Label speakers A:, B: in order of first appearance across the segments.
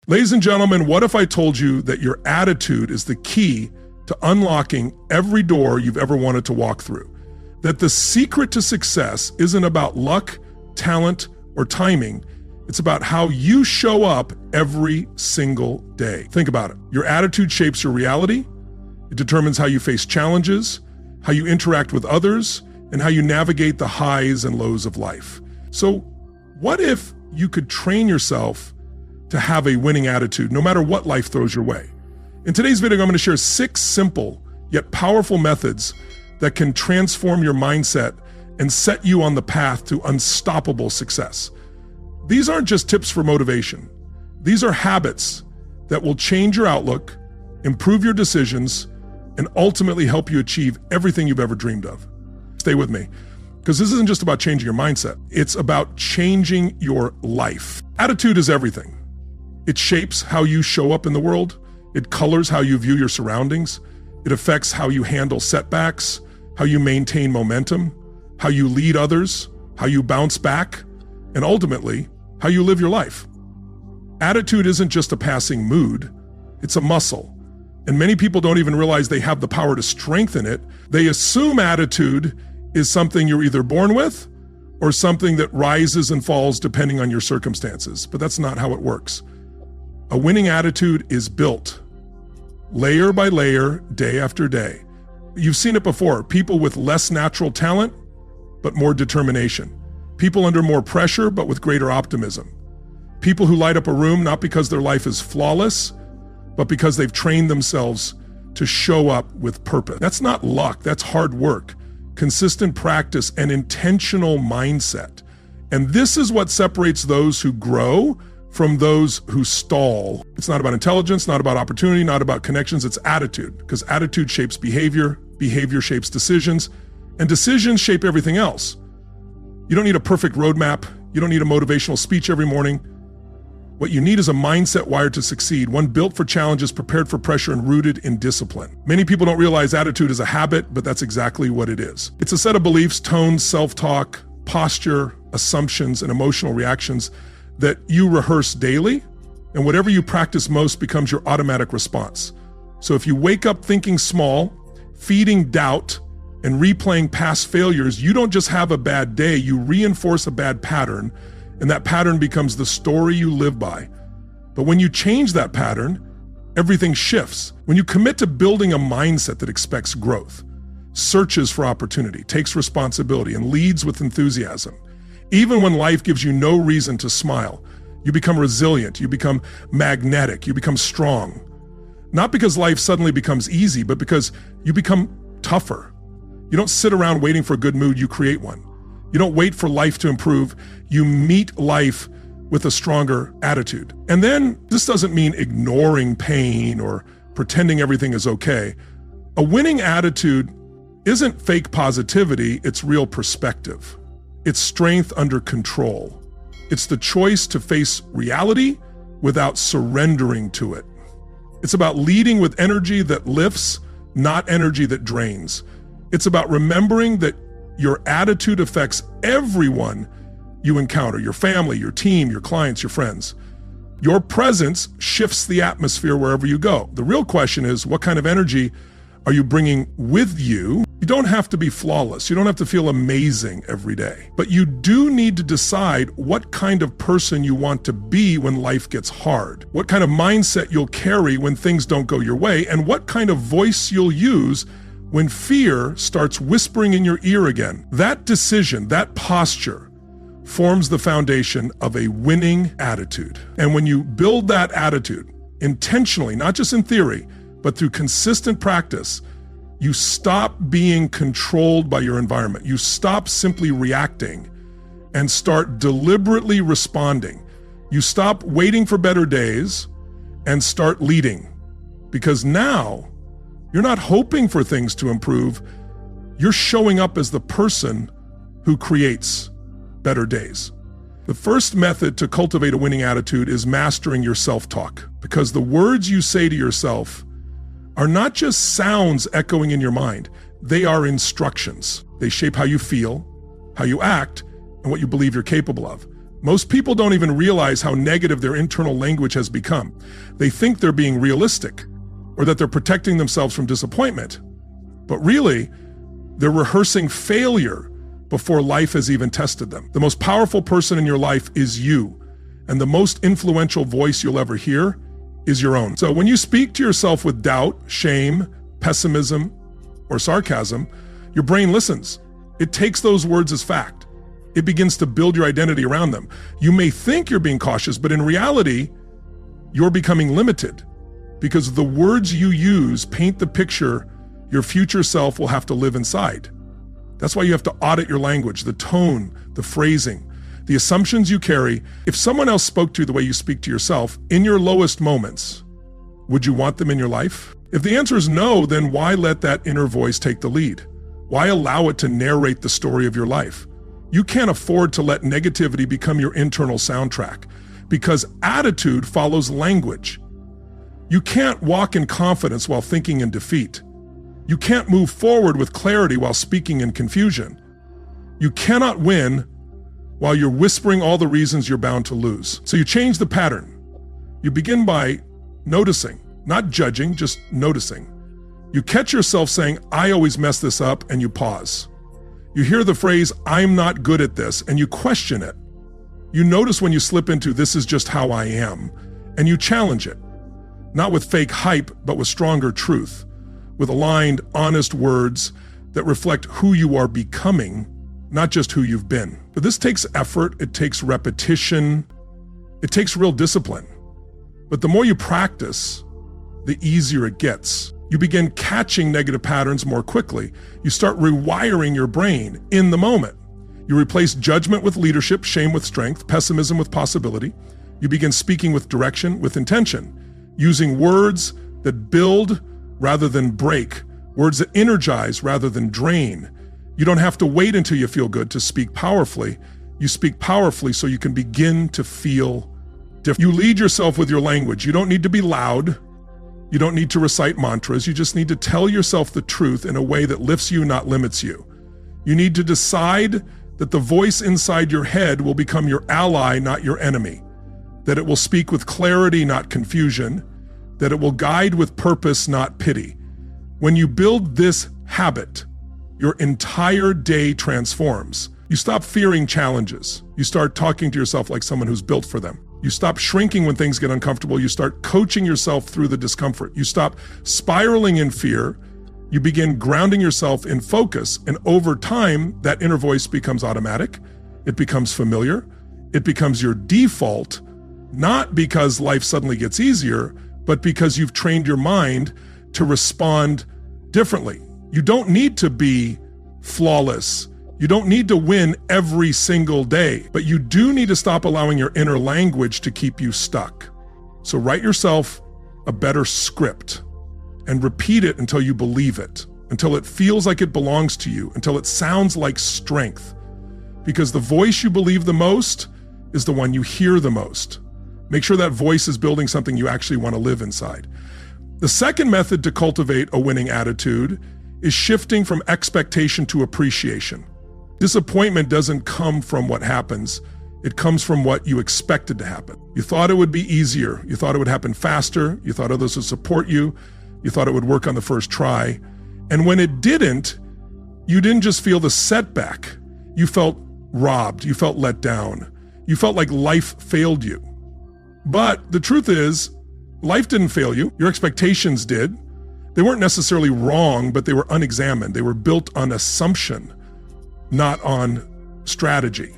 A: Ladies and gentlemen, what if I told you that your attitude is the key to unlocking every door you've ever wanted to walk through? That the secret to success isn't about luck, talent, or timing. It's about how you show up every single day. Think about it. Your attitude shapes your reality. It determines how you face challenges, how you interact with others, and how you navigate the highs and lows of life. So what if you could train yourself to have a winning attitude no matter what life throws your way? In today's video, I'm going to share 6 simple yet powerful methods that can transform your mindset and set you on the path to unstoppable success. These aren't just tips for motivation. These are habits that will change your outlook, improve your decisions, and ultimately help you achieve everything you've ever dreamed of. Stay with me, because this isn't just about changing your mindset. It's about changing your life. Attitude is everything. It shapes how you show up in the world. It colors how you view your surroundings. It affects how you handle setbacks, how you maintain momentum, how you lead others, how you bounce back, and ultimately, how you live your life. Attitude isn't just a passing mood, it's a muscle. And many people don't even realize they have the power to strengthen it. They assume attitude is something you're either born with or something that rises and falls depending on your circumstances. But that's not how it works. A winning attitude is built layer by layer, day after day. You've seen it before. People with less natural talent, but more determination. People under more pressure, but with greater optimism. People who light up a room not because their life is flawless, but because they've trained themselves to show up with purpose. That's not luck, that's hard work, consistent practice, and intentional mindset. And this is what separates those who grow from those who stall. It's not about intelligence, not about opportunity, not about connections, it's attitude. Because attitude shapes behavior, behavior shapes decisions, and decisions shape everything else. You don't need a perfect roadmap. You don't need a motivational speech every morning. What you need is a mindset wired to succeed, one built for challenges, prepared for pressure, and rooted in discipline. Many people don't realize attitude is a habit, but that's exactly what it is. It's a set of beliefs, tones, self-talk, posture, assumptions, and emotional reactions that you rehearse daily, and whatever you practice most becomes your automatic response. So if you wake up thinking small, feeding doubt, and replaying past failures, you don't just have a bad day, you reinforce a bad pattern, and that pattern becomes the story you live by. But when you change that pattern, everything shifts. When you commit to building a mindset that expects growth, searches for opportunity, takes responsibility, and leads with enthusiasm, even when life gives you no reason to smile, you become resilient, you become magnetic, you become strong. Not because life suddenly becomes easy, but because you become tougher. You don't sit around waiting for a good mood, you create one. You don't wait for life to improve, you meet life with a stronger attitude. And then this doesn't mean ignoring pain or pretending everything is okay. A winning attitude isn't fake positivity, it's real perspective. It's strength under control. It's the choice to face reality without surrendering to it. It's about leading with energy that lifts, not energy that drains. It's about remembering that your attitude affects everyone you encounter, your family, your team, your clients, your friends. Your presence shifts the atmosphere wherever you go. The real question is, what kind of energy are you bringing with you? You don't have to be flawless. You don't have to feel amazing every day. But you do need to decide what kind of person you want to be when life gets hard, what kind of mindset you'll carry when things don't go your way, and what kind of voice you'll use when fear starts whispering in your ear again. That decision, that posture, forms the foundation of a winning attitude. And when you build that attitude intentionally, not just in theory, but through consistent practice, you stop being controlled by your environment. You stop simply reacting and start deliberately responding. You stop waiting for better days and start leading. Because now, you're not hoping for things to improve. You're showing up as the person who creates better days. The first method to cultivate a winning attitude is mastering your self-talk, because the words you say to yourself are not just sounds echoing in your mind. They are instructions. They shape how you feel, how you act, and what you believe you're capable of. Most people don't even realize how negative their internal language has become. They think they're being realistic or that they're protecting themselves from disappointment. But really, they're rehearsing failure before life has even tested them. The most powerful person in your life is you, and the most influential voice you'll ever hear is your own. So when you speak to yourself with doubt, shame, pessimism, or sarcasm, your brain listens. It takes those words as fact. It begins to build your identity around them. You may think you're being cautious, but in reality, you're becoming limited because the words you use paint the picture your future self will have to live inside. That's why you have to audit your language, the tone, the phrasing, the assumptions you carry. If someone else spoke to you the way you speak to yourself in your lowest moments, would you want them in your life? If the answer is no, then why let that inner voice take the lead? Why allow it to narrate the story of your life? You can't afford to let negativity become your internal soundtrack because attitude follows language. You can't walk in confidence while thinking in defeat. You can't move forward with clarity while speaking in confusion. You cannot win while you're whispering all the reasons you're bound to lose. So you change the pattern. You begin by noticing, not judging, just noticing. You catch yourself saying, I always mess this up, and you pause. You hear the phrase, I'm not good at this, and you question it. You notice when you slip into, this is just how I am, and you challenge it. Not with fake hype, but with stronger truth, with aligned, honest words that reflect who you are becoming, not just who you've been. But this takes effort, it takes repetition, it takes real discipline. But the more you practice, the easier it gets. You begin catching negative patterns more quickly. You start rewiring your brain in the moment. You replace judgment with leadership, shame with strength, pessimism with possibility. You begin speaking with direction, with intention, using words that build rather than break, words that energize rather than drain. You don't have to wait until you feel good to speak powerfully. You speak powerfully so you can begin to feel different. You lead yourself with your language. You don't need to be loud. You don't need to recite mantras. You just need to tell yourself the truth in a way that lifts you, not limits you. You need to decide that the voice inside your head will become your ally, not your enemy. That it will speak with clarity, not confusion. That it will guide with purpose, not pity. When you build this habit, your entire day transforms. You stop fearing challenges. You start talking to yourself like someone who's built for them. You stop shrinking when things get uncomfortable. You start coaching yourself through the discomfort. You stop spiraling in fear. You begin grounding yourself in focus. And over time, that inner voice becomes automatic. It becomes familiar. It becomes your default, not because life suddenly gets easier, but because you've trained your mind to respond differently. You don't need to be flawless. You don't need to win every single day, but you do need to stop allowing your inner language to keep you stuck. So write yourself a better script and repeat it until you believe it, until it feels like it belongs to you, until it sounds like strength. Because the voice you believe the most is the one you hear the most. Make sure that voice is building something you actually want to live inside. The second method to cultivate a winning attitude is shifting from expectation to appreciation. Disappointment doesn't come from what happens. It comes from what you expected to happen. You thought it would be easier. You thought it would happen faster. You thought others would support you. You thought it would work on the first try. And when it didn't, you didn't just feel the setback. You felt robbed. You felt let down. You felt like life failed you. But the truth is, life didn't fail you. Your expectations did. They weren't necessarily wrong, but they were unexamined. They were built on assumption, not on strategy.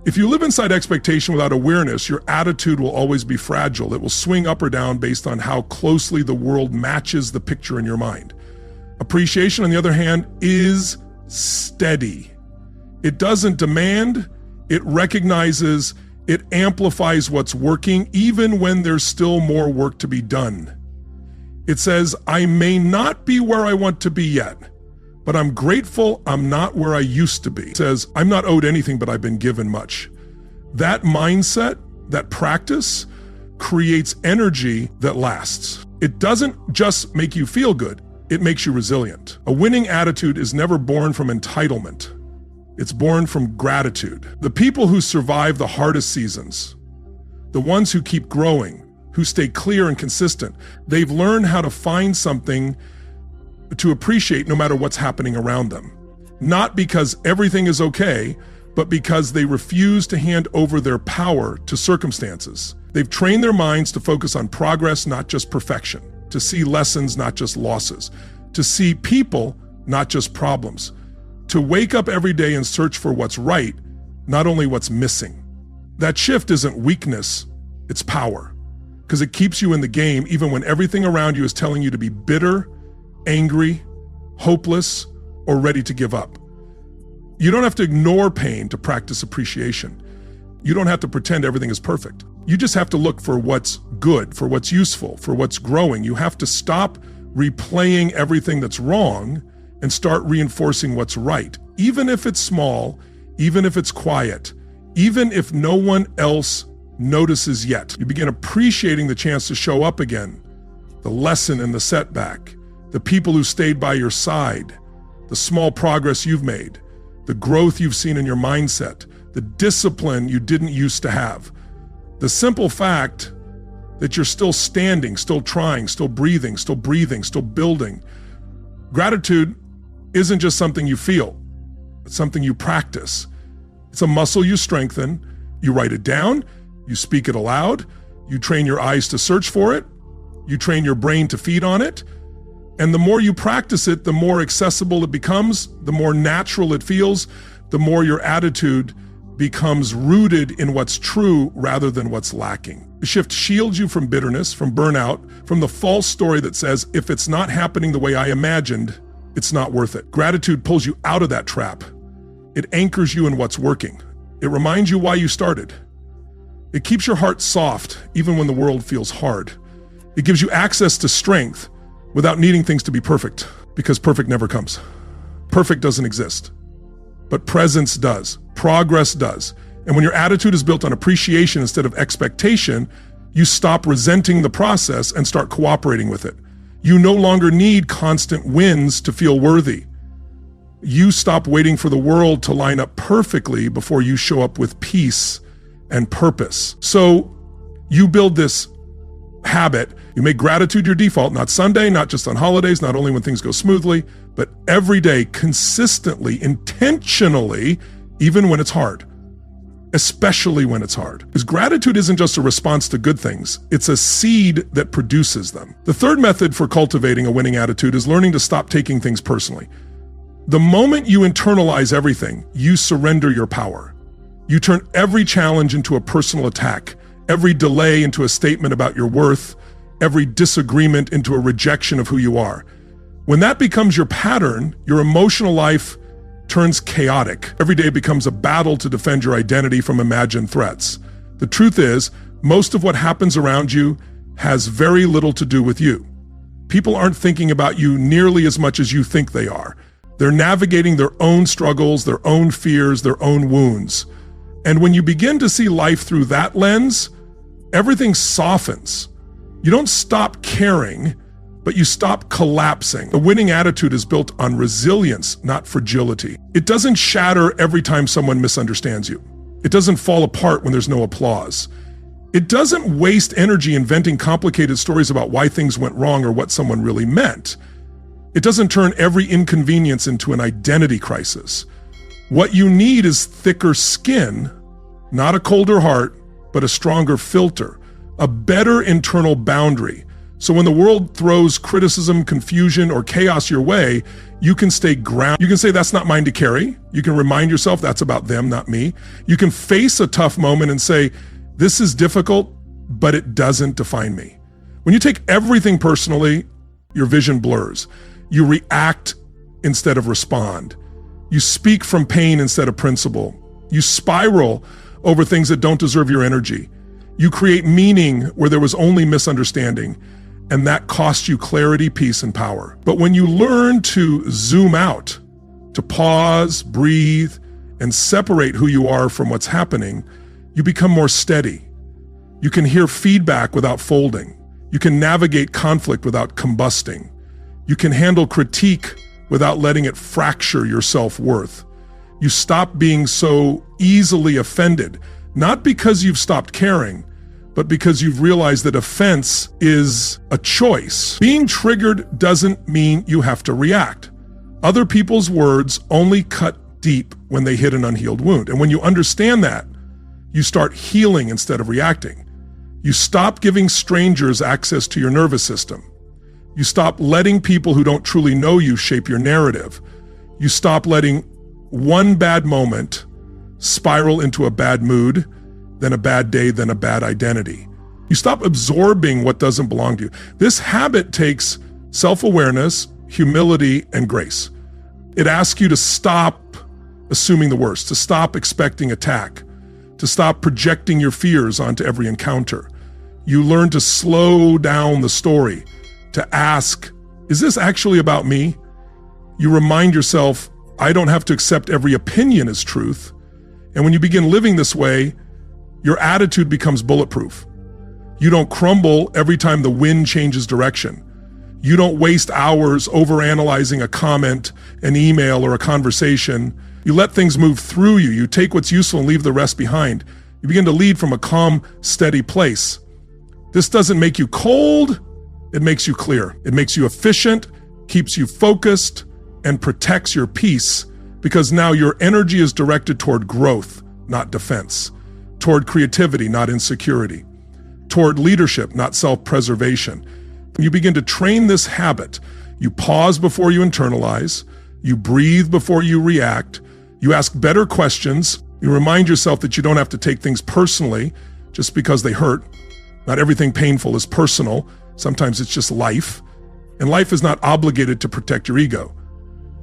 A: If you live inside expectation without awareness, your attitude will always be fragile. It will swing up or down based on how closely the world matches the picture in your mind. Appreciation, on the other hand, is steady. It doesn't demand, it recognizes, it amplifies what's working, even when there's still more work to be done. It says, I may not be where I want to be yet, but I'm grateful I'm not where I used to be. It says, I'm not owed anything, but I've been given much. That mindset, that practice, creates energy that lasts. It doesn't just make you feel good, it makes you resilient. A winning attitude is never born from entitlement. It's born from gratitude. The people who survive the hardest seasons, the ones who keep growing, who stay clear and consistent, they've learned how to find something to appreciate no matter what's happening around them. Not because everything is okay, but because they refuse to hand over their power to circumstances. They've trained their minds to focus on progress, not just perfection, to see lessons, not just losses, to see people, not just problems, to wake up every day and search for what's right, not only what's missing. That shift isn't weakness, it's power, because it keeps you in the game even when everything around you is telling you to be bitter, angry, hopeless, or ready to give up. You don't have to ignore pain to practice appreciation. You don't have to pretend everything is perfect. You just have to look for what's good, for what's useful, for what's growing. You have to stop replaying everything that's wrong and start reinforcing what's right, even if it's small, even if it's quiet, even if no one else notices yet. You begin appreciating the chance to show up again, the lesson in the setback, the people who stayed by your side, the small progress you've made, the growth you've seen in your mindset, the discipline you didn't used to have, the simple fact that you're still standing, still trying, still breathing, still building. Gratitude isn't just something you feel, it's something you practice. It's a muscle you strengthen, you write it down, you speak it aloud, you train your eyes to search for it, you train your brain to feed on it, and the more you practice it, the more accessible it becomes, the more natural it feels, the more your attitude becomes rooted in what's true rather than what's lacking. The shift shields you from bitterness, from burnout, from the false story that says, if it's not happening the way I imagined, it's not worth it. Gratitude pulls you out of that trap. It anchors you in what's working. It reminds you why you started. It keeps your heart soft even when the world feels hard. It gives you access to strength without needing things to be perfect, because perfect never comes. Perfect doesn't exist, but presence does, progress does. And when your attitude is built on appreciation instead of expectation, you stop resenting the process and start cooperating with it. You no longer need constant wins to feel worthy. You stop waiting for the world to line up perfectly before you show up with peace and purpose. So you build this habit. You make gratitude your default, not Sunday, not just on holidays, not only when things go smoothly, but every day, consistently, intentionally, even when it's hard, especially when it's hard. Because gratitude isn't just a response to good things, it's a seed that produces them. The third method for cultivating a winning attitude is learning to stop taking things personally. The moment you internalize everything, you surrender your power. You turn every challenge into a personal attack, every delay into a statement about your worth, every disagreement into a rejection of who you are. When that becomes your pattern, your emotional life turns chaotic. Every day becomes a battle to defend your identity from imagined threats. The truth is, most of what happens around you has very little to do with you. People aren't thinking about you nearly as much as you think they are. They're navigating their own struggles, their own fears, their own wounds. And when you begin to see life through that lens, everything softens. You don't stop caring, but you stop collapsing. A winning attitude is built on resilience, not fragility. It doesn't shatter every time someone misunderstands you. It doesn't fall apart when there's no applause. It doesn't waste energy inventing complicated stories about why things went wrong or what someone really meant. It doesn't turn every inconvenience into an identity crisis. What you need is thicker skin, not a colder heart, but a stronger filter, a better internal boundary. So when the world throws criticism, confusion, or chaos your way, you can stay grounded. You can say, that's not mine to carry. You can remind yourself that's about them, not me. You can face a tough moment and say, this is difficult, but it doesn't define me. When you take everything personally, your vision blurs. You react instead of respond. You speak from pain instead of principle. You spiral over things that don't deserve your energy. You create meaning where there was only misunderstanding, and that costs you clarity, peace, and power. But when you learn to zoom out, to pause, breathe, and separate who you are from what's happening, you become more steady. You can hear feedback without folding. You can navigate conflict without combusting. You can handle critique without letting it fracture your self-worth. You stop being so easily offended, not because you've stopped caring, but because you've realized that offense is a choice. Being triggered doesn't mean you have to react. Other people's words only cut deep when they hit an unhealed wound. And when you understand that, you start healing instead of reacting. You stop giving strangers access to your nervous system. You stop letting people who don't truly know you shape your narrative. You stop letting one bad moment spiral into a bad mood, then a bad day, then a bad identity. You stop absorbing what doesn't belong to you. This habit takes self-awareness, humility, and grace. It asks you to stop assuming the worst, to stop expecting attack, to stop projecting your fears onto every encounter. You learn to slow down the story, to ask, is this actually about me? You remind yourself, I don't have to accept every opinion as truth. And when you begin living this way, your attitude becomes bulletproof. You don't crumble every time the wind changes direction. You don't waste hours overanalyzing a comment, an email, or a conversation. You let things move through you. You take what's useful and leave the rest behind. You begin to lead from a calm, steady place. This doesn't make you cold. It makes you clear. It makes you efficient, keeps you focused, and protects your peace, because now your energy is directed toward growth, not defense, toward creativity, not insecurity, toward leadership, not self-preservation. When you begin to train this habit, you pause before you internalize, you breathe before you react, you ask better questions, you remind yourself that you don't have to take things personally just because they hurt. Not everything painful is personal. Sometimes it's just life. And life is not obligated to protect your ego.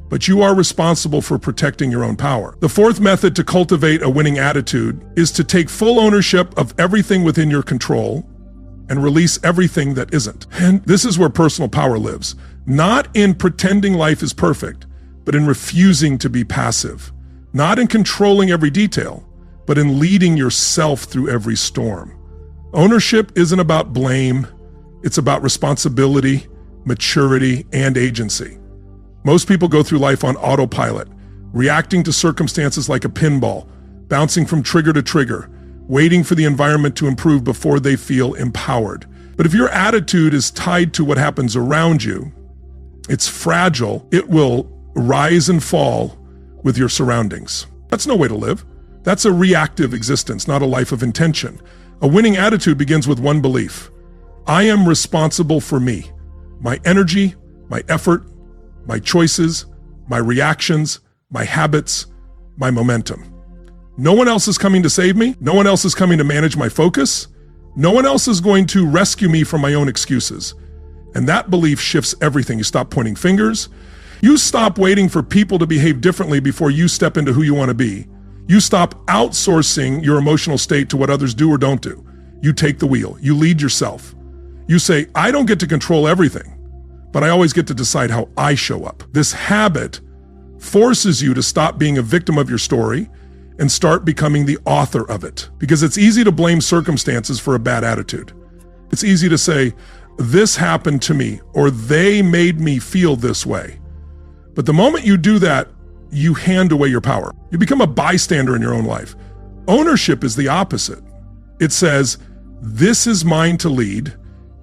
A: But you are responsible for protecting your own power. The fourth method to cultivate a winning attitude is to take full ownership of everything within your control and release everything that isn't. And this is where personal power lives. Not in pretending life is perfect, but in refusing to be passive. Not in controlling every detail, but in leading yourself through every storm. Ownership isn't about blame. It's about responsibility, maturity, and agency. Most people go through life on autopilot, reacting to circumstances like a pinball, bouncing from trigger to trigger, waiting for the environment to improve before they feel empowered. But if your attitude is tied to what happens around you, it's fragile. It will rise and fall with your surroundings. That's no way to live. That's a reactive existence, not a life of intention. A winning attitude begins with one belief. I am responsible for me, my energy, my effort, my choices, my reactions, my habits, my momentum. No one else is coming to save me. No one else is coming to manage my focus. No one else is going to rescue me from my own excuses. And that belief shifts everything. You stop pointing fingers. You stop waiting for people to behave differently before you step into who you want to be. You stop outsourcing your emotional state to what others do or don't do. You take the wheel. You lead yourself. You say, I don't get to control everything, but I always get to decide how I show up. This habit forces you to stop being a victim of your story and start becoming the author of it. Because it's easy to blame circumstances for a bad attitude. It's easy to say, this happened to me, or they made me feel this way. But the moment you do that, you hand away your power. You become a bystander in your own life. Ownership is the opposite. It says, this is mine to lead,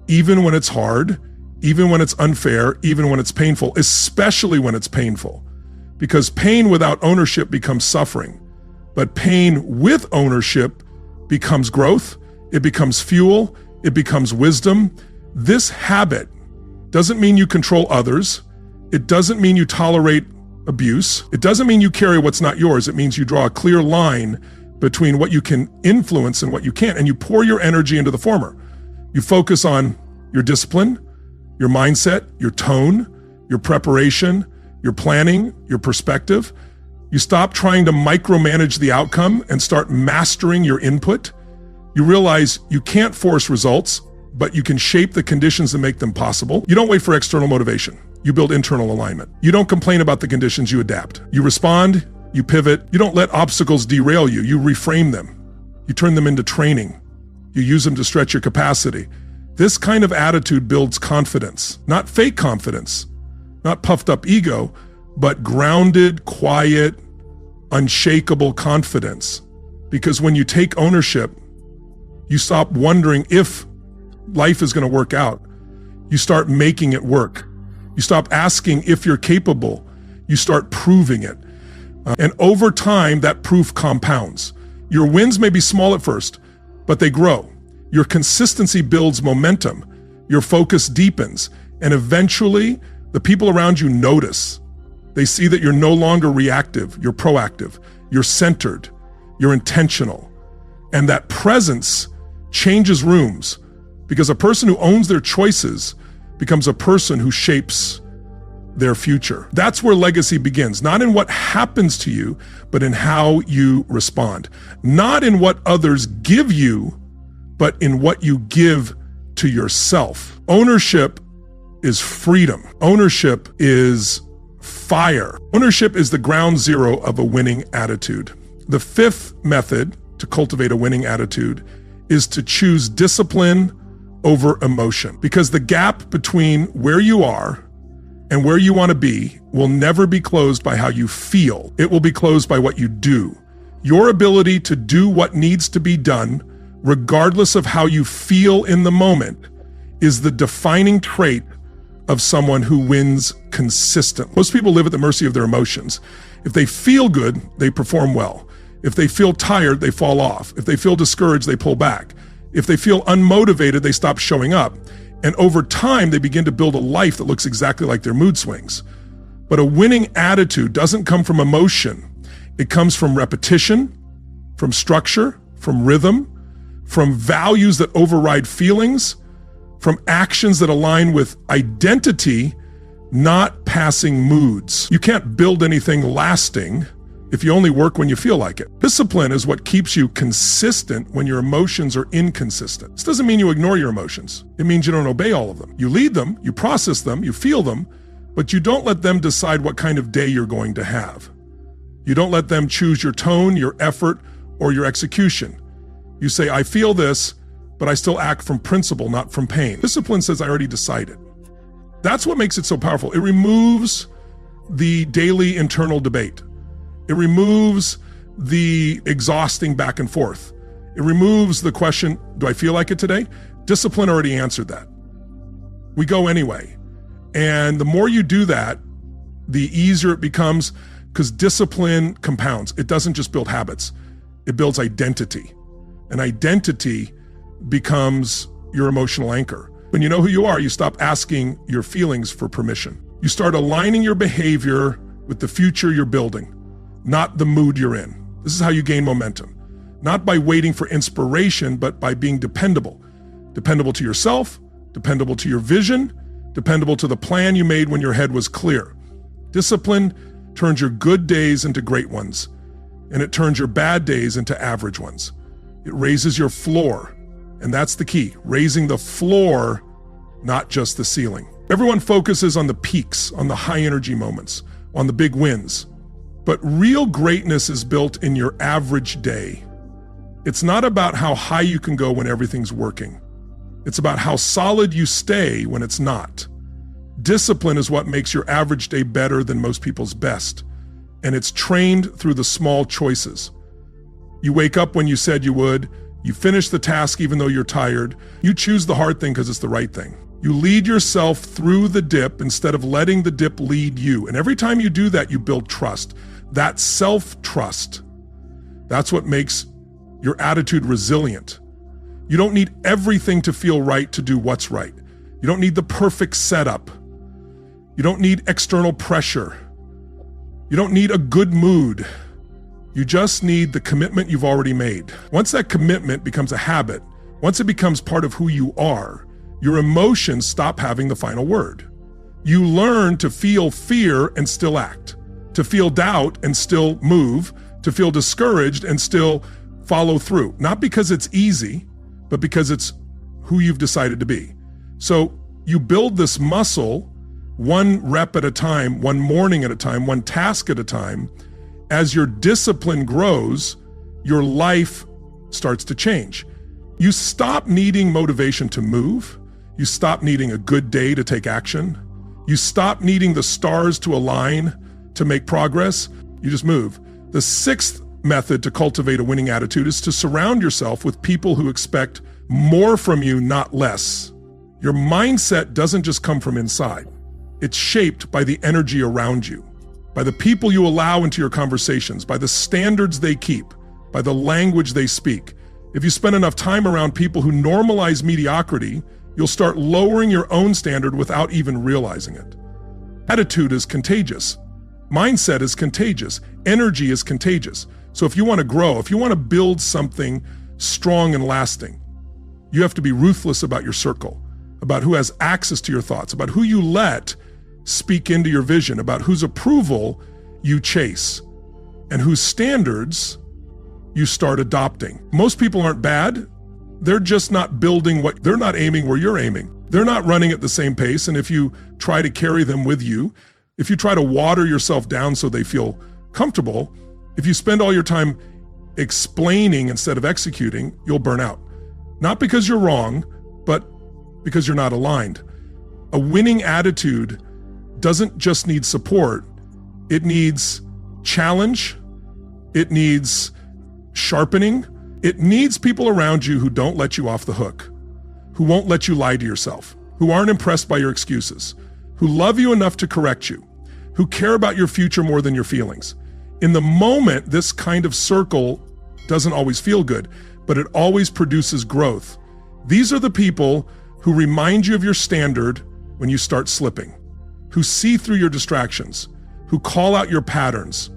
A: even when it's hard, even when it's unfair, even when it's painful, especially when it's painful. Because pain without ownership becomes suffering. But pain with ownership becomes growth, it becomes fuel, it becomes wisdom. This habit doesn't mean you control others. It doesn't mean you tolerate abuse. It doesn't mean you carry what's not yours. It means you draw a clear line between what you can influence and what you can't, and you pour your energy into the former. You focus on your discipline, your mindset, your tone, your preparation, your planning, your perspective. You stop trying to micromanage the outcome and start mastering your input. You realize you can't force results, but you can shape the conditions that make them possible. You don't wait for external motivation. You build internal alignment. You don't complain about the conditions, you adapt. You respond, you pivot. You don't let obstacles derail you. You reframe them. You turn them into training. You use them to stretch your capacity. This kind of attitude builds confidence, not fake confidence, not puffed up ego, but grounded, quiet, unshakable confidence. Because when you take ownership, you stop wondering if life is going to work out. You start making it work. You stop asking if you're capable. You start proving it. And over time, that proof compounds. Your wins may be small at first, but they grow. Your consistency builds momentum. Your focus deepens. And eventually, the people around you notice. They see that you're no longer reactive. You're proactive. You're centered. You're intentional. And that presence changes rooms, because a person who owns their choices becomes a person who shapes their future. That's where legacy begins, not in what happens to you, but in how you respond. Not in what others give you, but in what you give to yourself. Ownership is freedom. Ownership is fire. Ownership is the ground zero of a winning attitude. The fifth method to cultivate a winning attitude is to choose discipline over emotion, because the gap between where you are and where you want to be will never be closed by how you feel. It will be closed by what you do. Your ability to do what needs to be done, regardless of how you feel in the moment, is the defining trait of someone who wins consistently. Most people live at the mercy of their emotions. If they feel good, they perform well. If they feel tired, they fall off. If they feel discouraged, they pull back. If they feel unmotivated, they stop showing up. And over time, they begin to build a life that looks exactly like their mood swings. But a winning attitude doesn't come from emotion. It comes from repetition, from structure, from rhythm, from values that override feelings, from actions that align with identity, not passing moods. You can't build anything lasting if you only work when you feel like it. Discipline is what keeps you consistent when your emotions are inconsistent. This doesn't mean you ignore your emotions. It means you don't obey all of them. You lead them, you process them, you feel them, but you don't let them decide what kind of day you're going to have. You don't let them choose your tone, your effort, or your execution. You say, I feel this, but I still act from principle, not from pain. Discipline says, I already decided. That's what makes it so powerful. It removes the daily internal debate. It removes the exhausting back and forth. It removes the question, do I feel like it today? Discipline already answered that. We go anyway. And the more you do that, the easier it becomes, because discipline compounds. It doesn't just build habits. It builds identity. And identity becomes your emotional anchor. When you know who you are, you stop asking your feelings for permission. You start aligning your behavior with the future you're building, not the mood you're in. This is how you gain momentum. Not by waiting for inspiration, but by being dependable. Dependable to yourself, dependable to your vision, dependable to the plan you made when your head was clear. Discipline turns your good days into great ones, and it turns your bad days into average ones. It raises your floor, and that's the key, raising the floor, not just the ceiling. Everyone focuses on the peaks, on the high energy moments, on the big wins. But real greatness is built in your average day. It's not about how high you can go when everything's working. It's about how solid you stay when it's not. Discipline is what makes your average day better than most people's best. And it's trained through the small choices. You wake up when you said you would. You finish the task even though you're tired. You choose the hard thing because it's the right thing. You lead yourself through the dip instead of letting the dip lead you. And every time you do that, you build trust. That self-trust, that's what makes your attitude resilient. You don't need everything to feel right to do what's right. You don't need the perfect setup. You don't need external pressure. You don't need a good mood. You just need the commitment you've already made. Once that commitment becomes a habit, once it becomes part of who you are, your emotions stop having the final word. You learn to feel fear and still act, to feel doubt and still move, to feel discouraged and still follow through. Not because it's easy, but because it's who you've decided to be. So you build this muscle one rep at a time, one morning at a time, one task at a time. As your discipline grows, your life starts to change. You stop needing motivation to move. You stop needing a good day to take action. You stop needing the stars to align to make progress. You just move. The sixth method to cultivate a winning attitude is to surround yourself with people who expect more from you, not less. Your mindset doesn't just come from inside. It's shaped by the energy around you, by the people you allow into your conversations, by the standards they keep, by the language they speak. If you spend enough time around people who normalize mediocrity, you'll start lowering your own standard without even realizing it. Attitude is contagious. Mindset is contagious. Energy is contagious. So if you want to grow, if you want to build something strong and lasting, you have to be ruthless about your circle, about who has access to your thoughts, about who you let speak into your vision, about whose approval you chase, and whose standards you start adopting. Most people aren't bad. They're just not building they're not aiming where you're aiming. They're not running at the same pace. And if you try to carry them with you, if you try to water yourself down so they feel comfortable, if you spend all your time explaining instead of executing, you'll burn out. Not because you're wrong, but because you're not aligned. A winning attitude doesn't just need support. It needs challenge. It needs sharpening. It needs people around you who don't let you off the hook, who won't let you lie to yourself, who aren't impressed by your excuses, who love you enough to correct you, who care about your future more than your feelings. In the moment, this kind of circle doesn't always feel good, but it always produces growth. These are the people who remind you of your standard when you start slipping, who see through your distractions, who call out your patterns,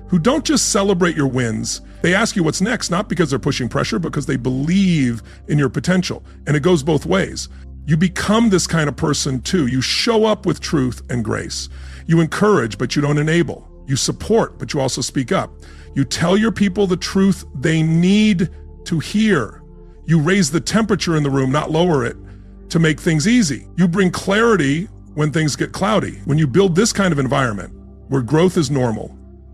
A: who don't just celebrate your wins. They ask you what's next, not because they're pushing pressure, because they believe in your potential. And it goes both ways. You become this kind of person too. You show up with truth and grace. You encourage, but you don't enable. You support, but you also speak up. You tell your people the truth they need to hear. You raise the temperature in the room, not lower it, to make things easy. You bring clarity when things get cloudy. When you build this kind of environment where growth is normal,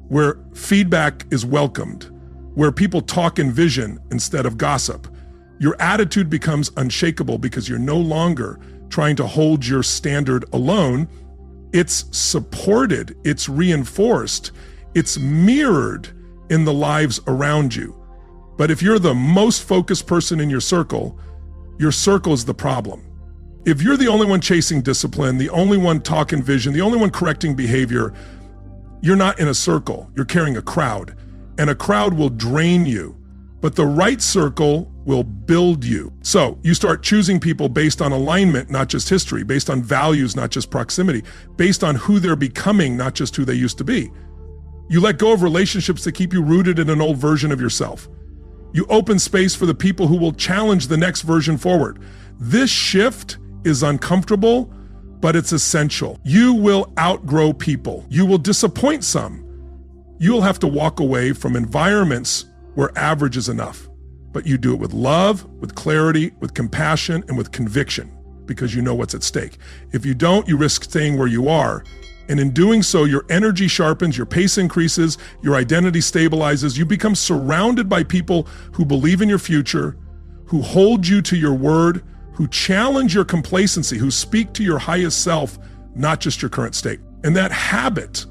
A: where feedback is welcomed, where people talk in vision instead of gossip, your attitude becomes unshakable because you're no longer trying to hold your standard alone. It's supported, it's reinforced, it's mirrored in the lives around you. But if you're the most focused person in your circle is the problem. If you're the only one chasing discipline, the only one talking vision, the only one correcting behavior, you're not in a circle, you're carrying a crowd. And a crowd will drain you, but the right circle will build you. So you start choosing people based on alignment, not just history, based on values, not just proximity, based on who they're becoming, not just who they used to be. You let go of relationships that keep you rooted in an old version of yourself. You open space for the people who will challenge the next version forward. This shift is uncomfortable, but it's essential. You will outgrow people. You will disappoint some. You'll have to walk away from environments where average is enough, but you do it with love, with clarity, with compassion, and with conviction, because you know what's at stake. If you don't, you risk staying where you are. And in doing so, your energy sharpens, your pace increases, your identity stabilizes. You become surrounded by people who believe in your future, who hold you to your word, who challenge your complacency, who speak to your highest self, not just your current state. And that habit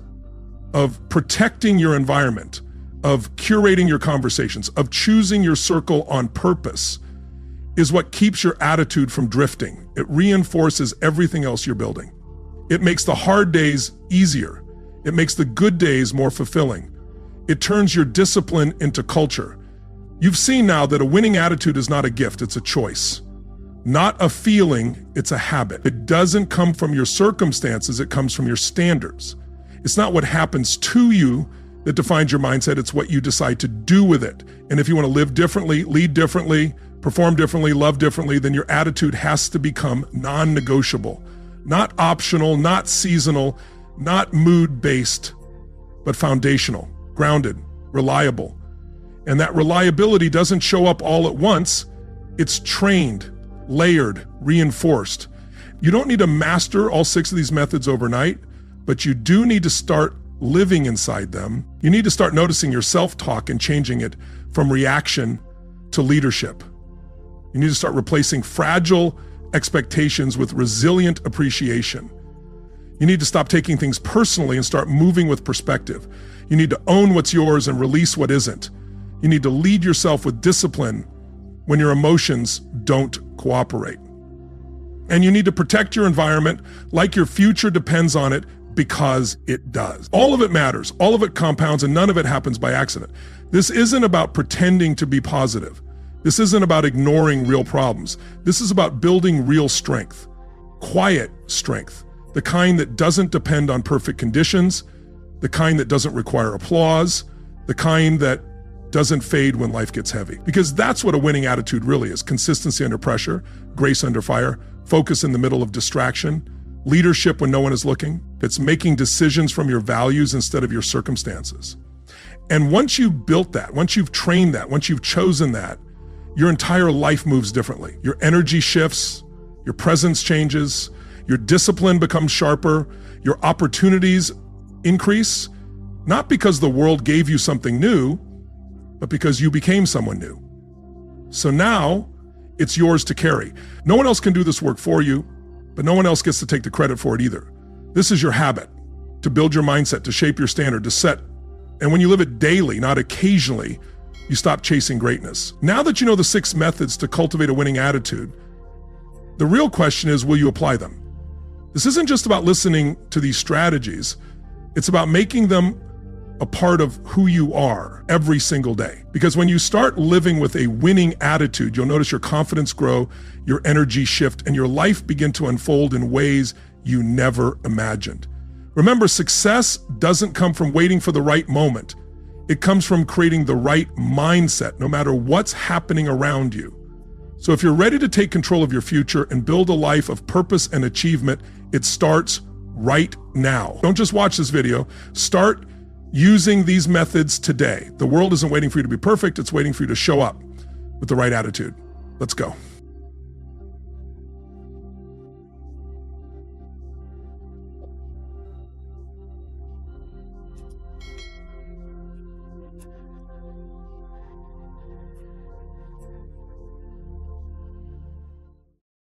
A: of protecting your environment, of curating your conversations, of choosing your circle on purpose is what keeps your attitude from drifting. It reinforces everything else you're building. It makes the hard days easier. It makes the good days more fulfilling. It turns your discipline into culture. You've seen now that a winning attitude is not a gift, it's a choice. Not a feeling, it's a habit. It doesn't come from your circumstances, it comes from your standards. It's not what happens to you that defines your mindset, it's what you decide to do with it. And if you want to live differently, lead differently, perform differently, love differently, then your attitude has to become non-negotiable. Not optional, not seasonal, not mood-based, but foundational, grounded, reliable. And that reliability doesn't show up all at once. It's trained, layered, reinforced. You don't need to master all 6 of these methods overnight, but you do need to start living inside them. You need to start noticing your self-talk and changing it from reaction to leadership. You need to start replacing fragile expectations with resilient appreciation. You need to stop taking things personally and start moving with perspective. You need to own what's yours and release what isn't. You need to lead yourself with discipline when your emotions don't cooperate. And you need to protect your environment like your future depends on it, because it does. All of it matters, all of it compounds, and none of it happens by accident. This isn't about pretending to be positive. This isn't about ignoring real problems. This is about building real strength, quiet strength, the kind that doesn't depend on perfect conditions, the kind that doesn't require applause, the kind that doesn't fade when life gets heavy. Because that's what a winning attitude really is: consistency under pressure, grace under fire, focus in the middle of distraction, leadership when no one is looking. It's making decisions from your values instead of your circumstances. And once you've built that, once you've trained that, once you've chosen that, your entire life moves differently. Your energy shifts, your presence changes, your discipline becomes sharper, your opportunities increase, not because the world gave you something new, but because you became someone new. So now it's yours to carry. No one else can do this work for you, but no one else gets to take the credit for it either. This is your habit, to build your mindset, to shape your standard, to set. And when you live it daily, not occasionally, you stop chasing greatness. Now that you know the 6 methods to cultivate a winning attitude, the real question is, will you apply them? This isn't just about listening to these strategies. It's about making them a part of who you are every single day. Because when you start living with a winning attitude, you'll notice your confidence grow, your energy shift, and your life begin to unfold in ways you never imagined. Remember, success doesn't come from waiting for the right moment. It comes from creating the right mindset, no matter what's happening around you. So if you're ready to take control of your future and build a life of purpose and achievement, it starts right now. Don't just watch this video. Start using these methods today. The world isn't waiting for you to be perfect. It's waiting for you to show up with the right attitude. Let's go.